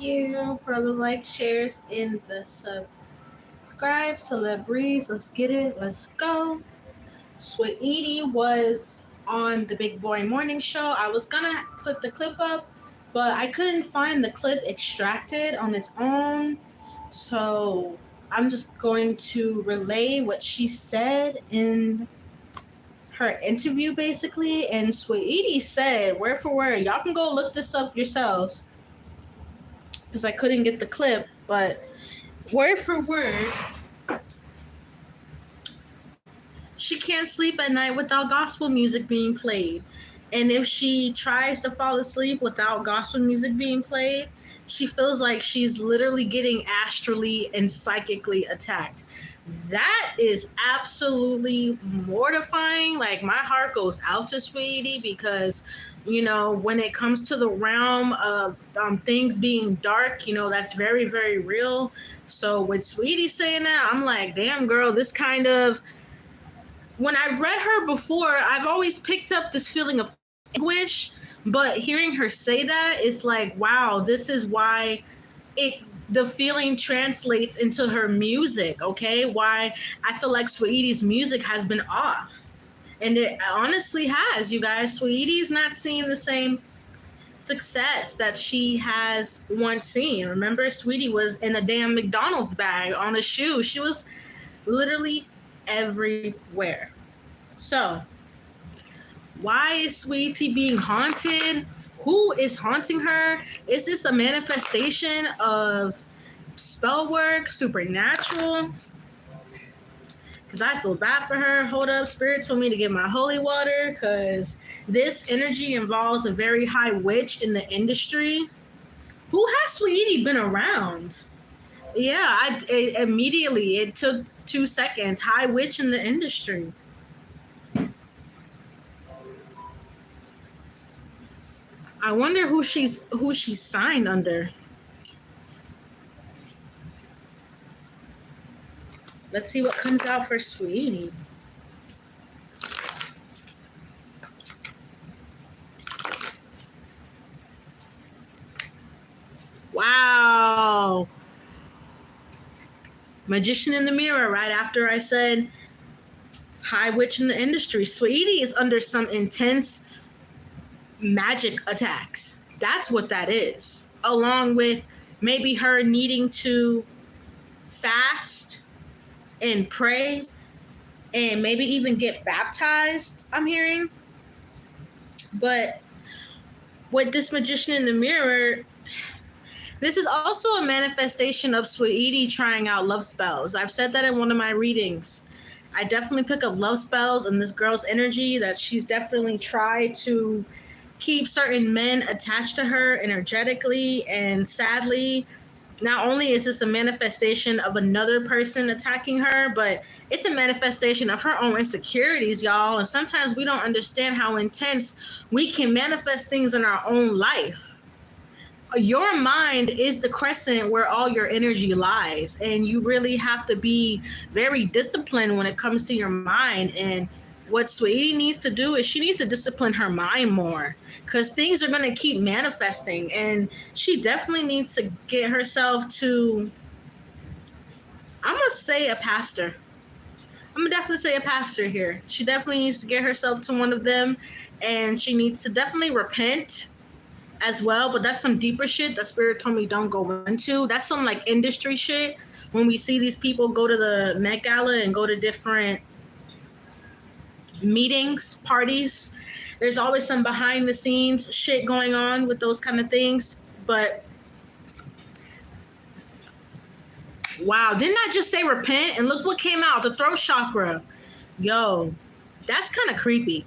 you for the like, shares, and the subscribe. Celebrities, let's get it. Let's go. Saweetie was on the Big Boy Morning Show. I was gonna put the clip up, but I couldn't find the clip extracted on its own. So I'm just going to relay what she said in her interview, basically. And Saweetie said, word for word, y'all can go look this up yourselves because I couldn't get the clip, but word for word, she can't sleep at night without gospel music being played. And if she tries to fall asleep without gospel music being played, she feels like she's literally getting astrally and psychically attacked. That is absolutely mortifying. Like, my heart goes out to Saweetie because, you know, when it comes to the realm of things being dark, you know, that's very, very real. So with Saweetie saying that, I'm like, damn, girl, this kind of, when I've read her before, I've always picked up this feeling of anguish, but hearing her say that, it's like, wow, this is why the feeling translates into her music, okay? Why I feel like Saweetie's music has been off. And it honestly has, you guys. Saweetie's not seeing the same success that she has once seen. Remember, Saweetie was in a damn McDonald's bag on a shoe. She was literally everywhere. So, why is Saweetie being haunted? Who is haunting her? Is this a manifestation of spell work, supernatural? Because I feel bad for her. Hold up, Spirit told me to get my holy water because this energy involves a very high witch in the industry. Who has Saweetie been around? Yeah, immediately, it took 2 seconds. High witch in the industry. I wonder who she's signed under. Let's see what comes out for Saweetie. Wow. Magician in the mirror, right after I said high witch in the industry. Saweetie is under some intense magic attacks. That's what that is. Along with maybe her needing to fast and pray and maybe even get baptized, I'm hearing. But with this magician in the mirror, this is also a manifestation of Saweetie trying out love spells. I've said that in one of my readings. I definitely pick up love spells in this girl's energy, that she's definitely tried to keep certain men attached to her energetically. And sadly, not only is this a manifestation of another person attacking her, but it's a manifestation of her own insecurities, y'all. And sometimes we don't understand how intense we can manifest things in our own life. Your mind is the crescent where all your energy lies, and you really have to be very disciplined when it comes to your mind. And what Saweetie needs to do is she needs to discipline her mind more, because things are going to keep manifesting, and she definitely needs to get herself to, I'm going to say a pastor. I'm going to definitely say a pastor here. She definitely needs to get herself to one of them, and she needs to definitely repent as well. But that's some deeper shit that Spirit told me don't go into. That's some like industry shit. When we see these people go to the Met Gala and go to different meetings, parties, there's always some behind the scenes shit going on with those kind of things. But wow, didn't I just say repent? And look what came out, the throat chakra. Yo, that's kind of creepy.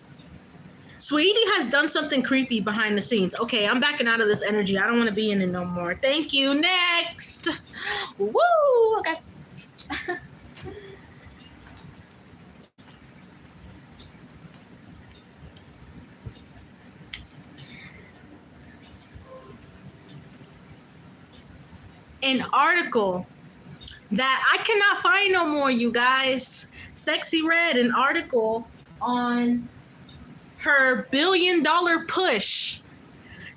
Saweetie has done something creepy behind the scenes. Okay, I'm backing out of this energy. I don't want to be in it no more. Thank you. Next. Woo! Okay. An article that I cannot find no more, you guys. Sexxyredd, an article on her $1 billion push.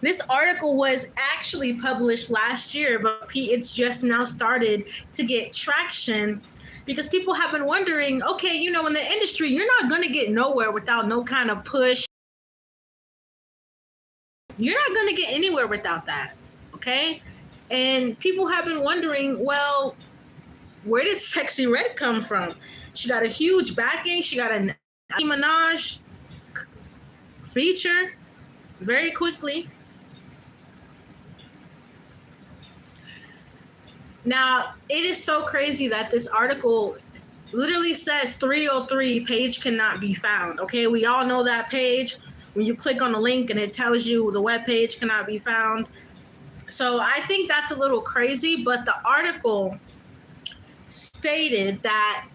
This article was actually published last year, but it's just now started to get traction because people have been wondering, okay, you know, in the industry, you're not going to get nowhere without no kind of push. You're not going to get anywhere without that, okay? And people have been wondering, well, where did Sexxyredd come from? She got a huge backing. She got a Nicki Minaj feature very quickly. Now, it is so crazy that this article literally says 303 page cannot be found. Okay, we all know that page. When you click on the link and it tells you the web page cannot be found. So I think that's a little crazy, but the article stated that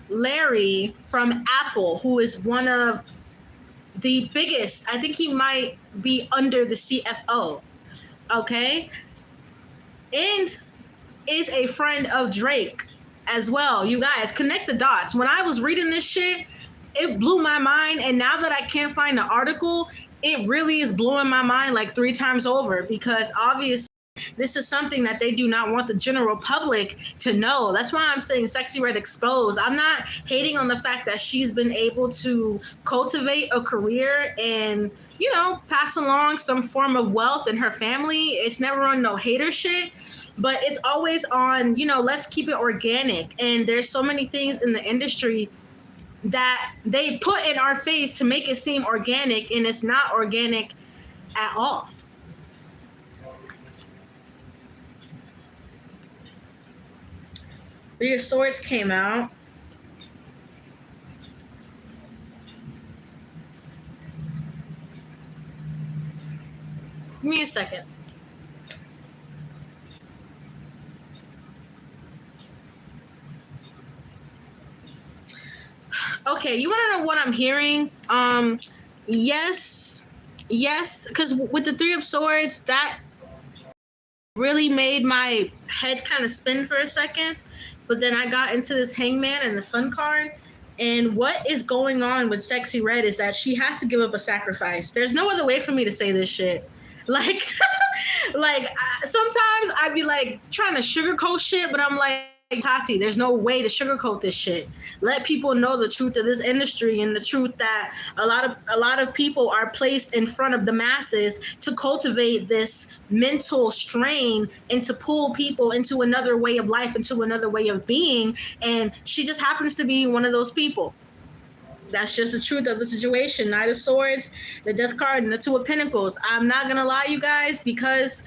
Larry from Apple, who is one of the biggest, I think he might be under the CFO, okay, and is a friend of Drake as well. You guys, connect the dots. When I was reading this shit, it blew my mind. And now that I can't find the article, it really is blowing my mind like 3 times over, because obviously this is something that they do not want the general public to know. That's why I'm saying Sexxyredd exposed. I'm not hating on the fact that she's been able to cultivate a career and, you know, pass along some form of wealth in her family. It's never on no hater shit. But it's always on, you know, let's keep it organic. And there's so many things in the industry that they put in our face to make it seem organic, and it's not organic at all. Three of Swords came out. Give me a second. Okay, you want to know what I'm hearing? Yes, because with the Three of Swords, that really made my head kind of spin for a second. But then I got into this Hangman and the Sun card. And what is going on with Sexxyredd is that she has to give up a sacrifice. There's no other way for me to say this shit. Like, sometimes I'd be like trying to sugarcoat shit, but I'm like, Tati, there's no way to sugarcoat this shit. Let people know the truth of this industry and the truth that a lot of people are placed in front of the masses to cultivate this mental strain and to pull people into another way of life, into another way of being. And she just happens to be one of those people. That's just the truth of the situation. Knight of Swords, the Death card, and the Two of Pentacles. I'm not gonna lie, you guys, because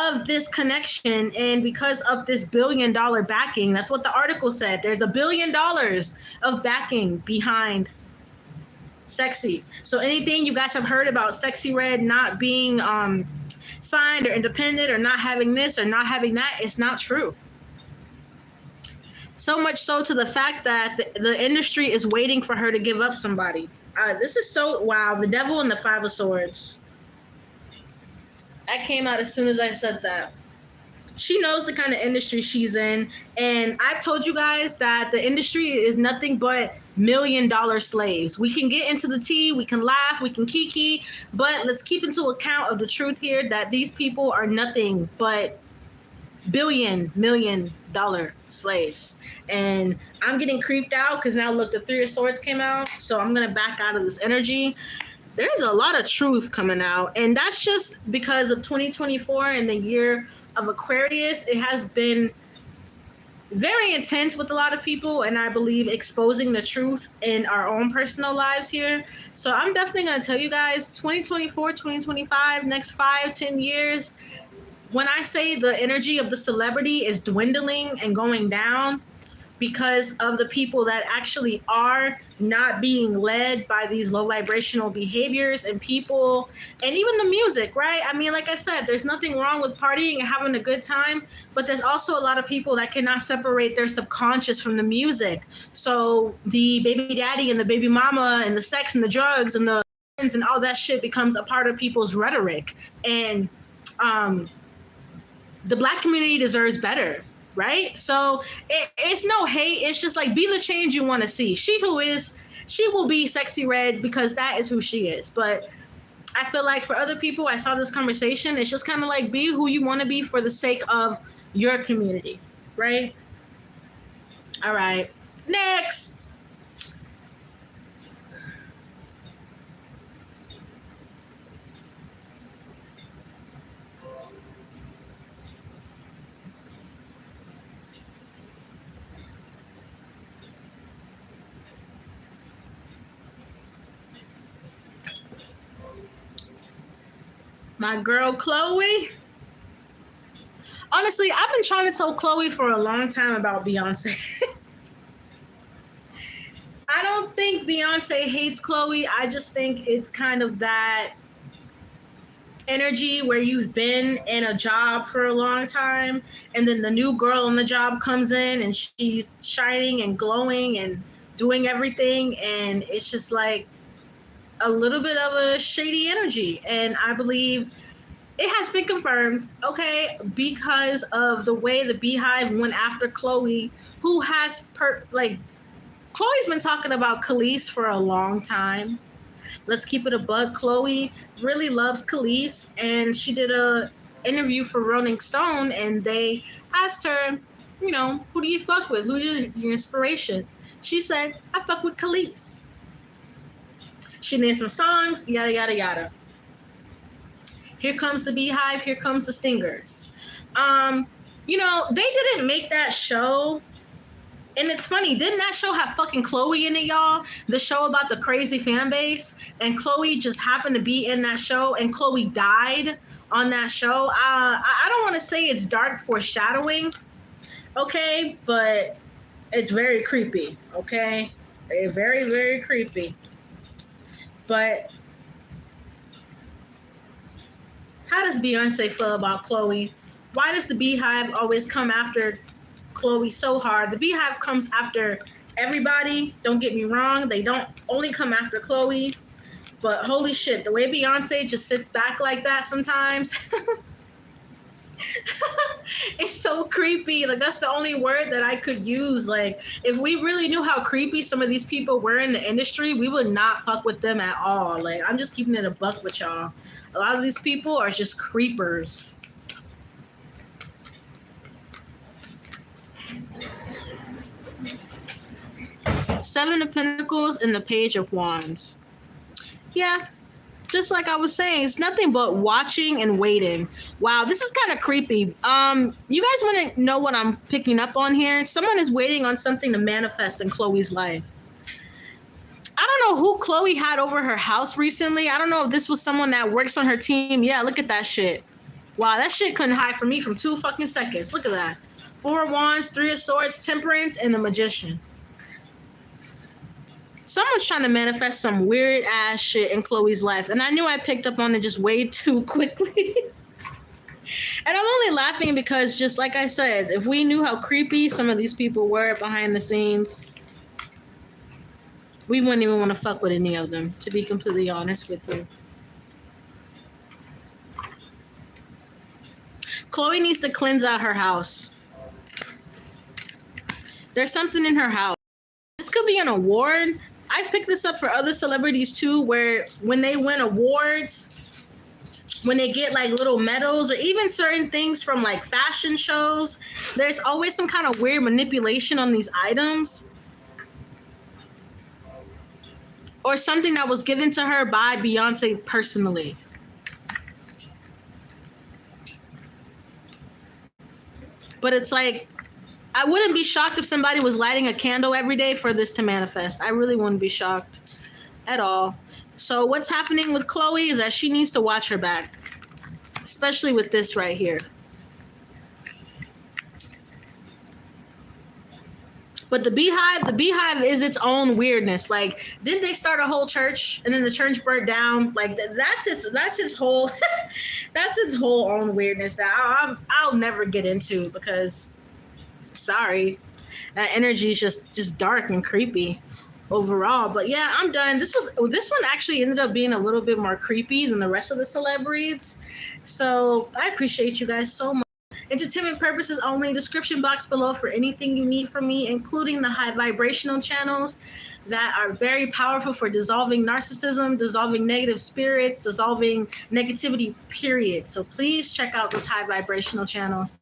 of this connection and because of this $1 billion backing. That's what the article said. There's $1 billion of backing behind Sexy. So anything you guys have heard about Sexxyredd not being signed or independent or not having this or not having that, it's not true. So much so to the fact that the industry is waiting for her to give up somebody. This is so, wow, the Devil and the Five of Swords. That came out as soon as I said that. She knows the kind of industry she's in. And I've told you guys that the industry is nothing but $1 million slaves. We can get into the tea, we can laugh, we can kiki, but let's keep into account of the truth here that these people are nothing but $1 million slaves. And I'm getting creeped out because now look, the Three of Swords came out. So I'm going to back out of this energy. There's a lot of truth coming out, and that's just because of 2024 and the year of Aquarius. It has been very intense with a lot of people, and I believe exposing the truth in our own personal lives here. So I'm definitely going to tell you guys 2024, 2025, next 5-10 years, when I say the energy of the celebrity is dwindling and going down, because of the people that actually are not being led by these low vibrational behaviors and people, and even the music, right? I mean, like I said, there's nothing wrong with partying and having a good time, but there's also a lot of people that cannot separate their subconscious from the music. So the baby daddy and the baby mama and the sex and the drugs and the and all that shit becomes a part of people's rhetoric. And the Black community deserves better. Right? So it's no hate. It's just like, be the change you want to see. She will be Sexxyredd because that is who she is. But I feel like for other people, I saw this conversation. It's just kind of like be who you want to be for the sake of your community, right? All right. Next. My girl Chloe. Honestly, I've been trying to tell Chloe for a long time about Beyonce. I don't think Beyonce hates Chloe. I just think it's kind of that energy where you've been in a job for a long time and then the new girl on the job comes in and she's shining and glowing and doing everything, and it's just like a little bit of a shady energy. And I believe it has been confirmed, okay, because of the way the Beyhive went after Chloe, who has Chloe's been talking about Khalees for a long time. Let's keep it a buck. Chloe really loves Khalees, and she did a interview for Rolling Stone, and they asked her, you know, who do you fuck with? Who's your inspiration? She said, I fuck with Khalees. She named some songs, yada, yada, yada. Here comes the Beyhive, here comes the Stingers. You know, they didn't make that show. And it's funny, didn't that show have fucking Chloe in it, y'all? The show about the crazy fan base. And Chloe just happened to be in that show, and Chloe died on that show. I don't want to say it's dark foreshadowing, okay? But it's very creepy, okay? Very, very creepy. But how does Beyonce feel about Chloe? Why does the Beyhive always come after Chloe so hard? The Beyhive comes after everybody. Don't get me wrong. They don't only come after Chloe. But holy shit, the way Beyonce just sits back like that sometimes. It's so creepy. Like, that's the only word that I could use. Like, if we really knew how creepy some of these people were in the industry, we would not fuck with them at all. Like, I'm just keeping it a buck with y'all. A lot of these people are just creepers. Seven of Pentacles and the Page of Wands. Yeah, just like I was saying, it's nothing but watching and waiting. Wow, this is kind of creepy. You guys want to know what I'm picking up on here? Someone is waiting on something to manifest in Chloe's life. I don't know who Chloe had over her house recently. I don't know if this was someone that works on her team. Yeah, look at that shit. Wow, that shit couldn't hide from me from 2 fucking seconds. Look at that. 4 of Wands, 3 of Swords, Temperance, and the Magician. Someone's trying to manifest some weird ass shit in Chloe's life. And I knew I picked up on it just way too quickly. And I'm only laughing because, just like I said, if we knew how creepy some of these people were behind the scenes, we wouldn't even want to fuck with any of them, to be completely honest with you. Chloe needs to cleanse out her house. There's something in her house. This could be an award. I've picked this up for other celebrities too, where when they win awards, when they get like little medals or even certain things from like fashion shows, there's always some kind of weird manipulation on these items. Or something that was given to her by Beyonce personally. But it's like, I wouldn't be shocked if somebody was lighting a candle every day for this to manifest. I really wouldn't be shocked at all. So what's happening with Chloe is that she needs to watch her back, especially with this right here. But the Beyhive is its own weirdness. Like, didn't they start a whole church and then the church burnt down? Like, that's its whole that's its whole own weirdness that I'll never get into, because sorry, that energy is just dark and creepy overall. But yeah, I'm done. This one actually ended up being a little bit more creepy than the rest of the celeb reads. So I appreciate you guys so much. Entertainment purposes only. Description box below for anything you need from me, including the high vibrational channels that are very powerful for dissolving narcissism, dissolving negative spirits, dissolving negativity, period. So please check out those high vibrational channels.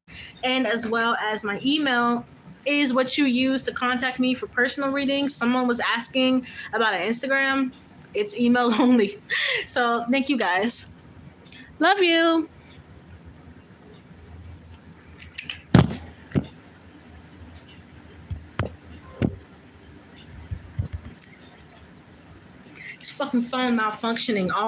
And as well as my email is what you use to contact me for personal readings. Someone was asking about an Instagram. It's email only. So thank you guys. Love you. This fucking phone malfunctioning all